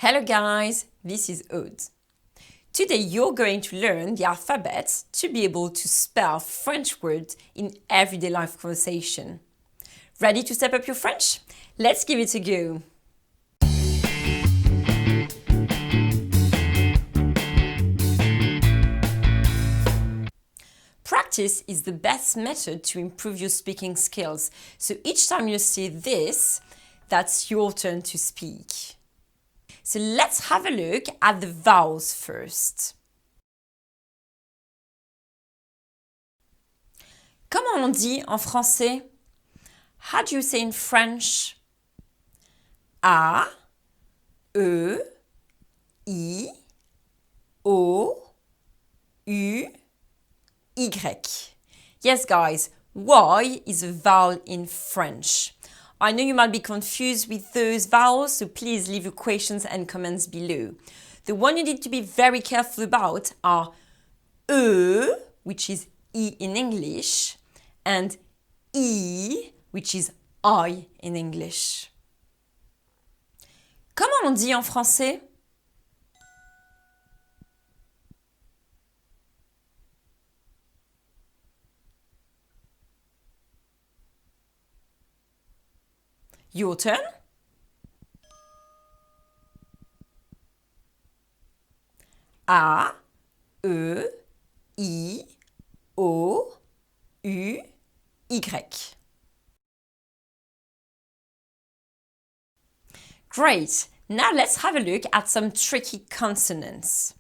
Hello guys, this is Aude. Today you're going to learn the alphabet to be able to spell French words in everyday life conversation. Ready to step up your French? Let's give it a go. Practice is the best method to improve your speaking skills. So each time you see this, that's your turn to speak. So let's have a look at the vowels first. Comment on dit en français? How do you say in French? A, E, I, O, U, Y. Yes, guys, Y is a vowel in French. I know you might be confused with those vowels, so please leave your questions and comments below. The one you need to be very careful about are E, which is E in English, and I, which is I in English. Comment on dit en français? Your turn. A, E, I, O, U, Y. Great! Now let's have a look at some tricky consonants.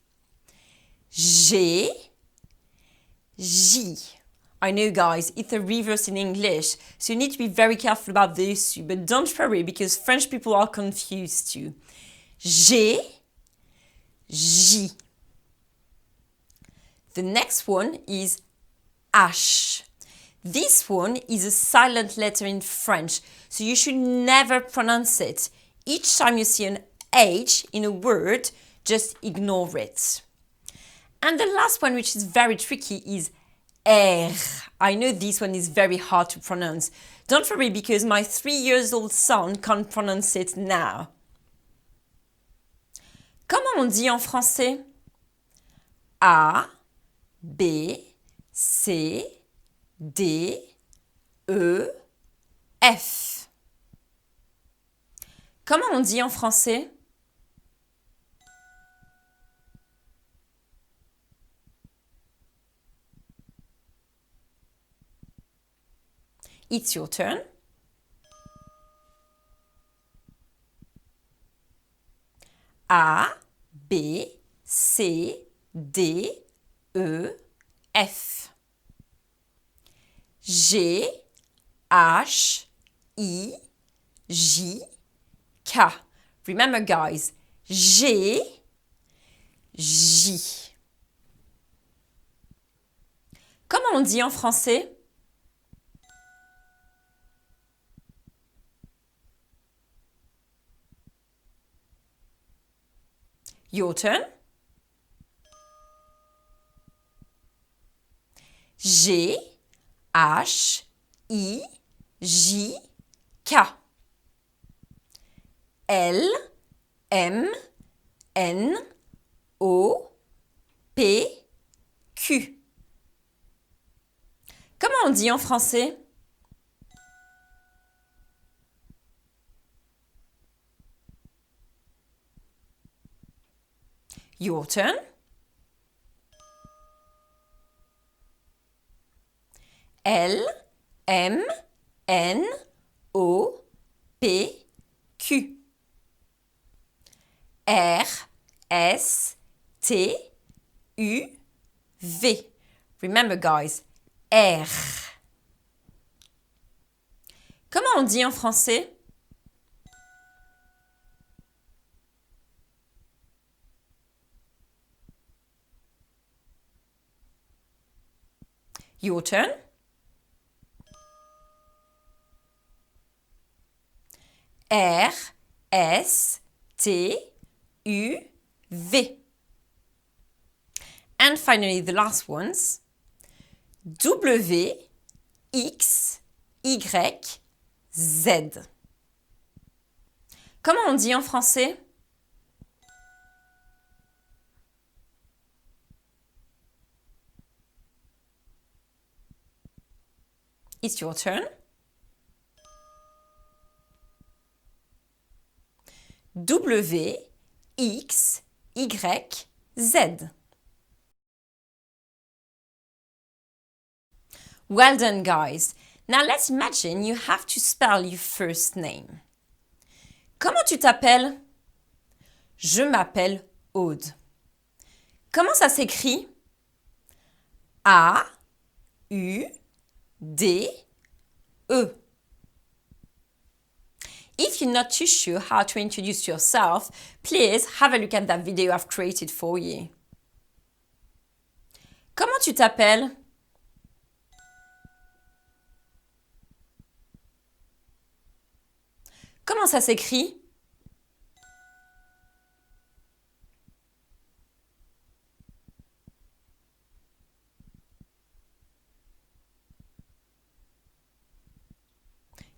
G, J. I know guys, it's a reverse in English, so you need to be very careful about this too, but don't worry because French people are confused too. G, J. The next one is H. This one is a silent letter in French, so you should never pronounce it. Each time you see an H in a word, just ignore it. And the last one, which is very tricky, is R. I know this one is very hard to pronounce. Don't worry because my 3-year-old son can't pronounce it now. Comment on dit en français? A, B, C, D, E, F. Comment on dit en français? It's your turn. A, B, C, D, E, F. G, H, I, J, K. Remember guys, G, J. Comment on dit en français? Your turn. G, H, I, J, K. L, M, N, O, P, Q. Comment on dit en français? Your turn. L, M, N, O, P, Q. R, S, T, U, V. Remember guys, R. Comment on dit en français? Your turn. R, S, T, U, V. And finally, the last ones. W, X, Y, Z. Comment on dit en français? It's your turn. W, X, Y, Z. Well done, guys. Now let's imagine you have to spell your first name. Comment tu t'appelles? Je m'appelle Aude. Comment ça s'écrit? A, U, D, E. If you're not too sure how to introduce yourself, please have a look at that video I've created for you. Comment tu t'appelles? Comment ça s'écrit?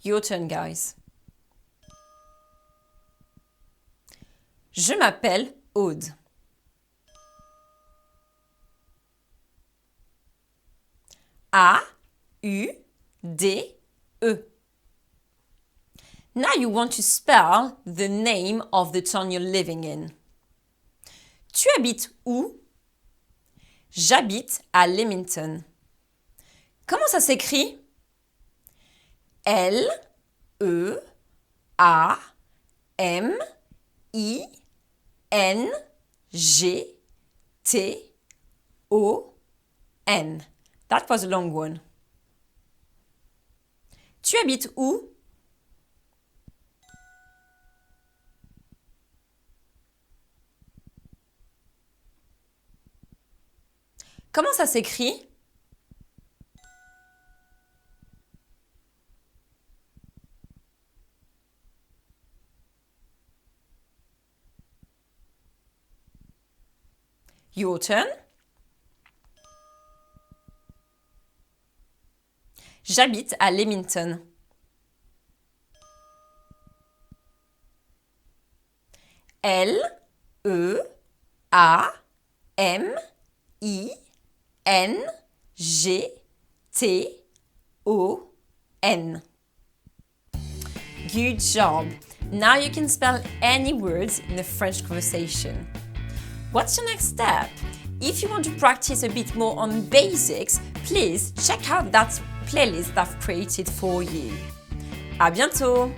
Your turn, guys. Je m'appelle Aude. A, U, D, E. Now you want to spell the name of the town you're living in. Tu habites où? J'habite à Leamington. Comment ça s'écrit? L, E, A, M, I, N, G, T, O, N. That was a long one. Tu habites où? Comment ça s'écrit? Your turn. J'habite à Leamington. L, E, A, M, I, N, G, T, O, N. Good job! Now you can spell any words in a French conversation. What's your next step? If you want to practice a bit more on basics, please check out that playlist I've created for you. À bientôt!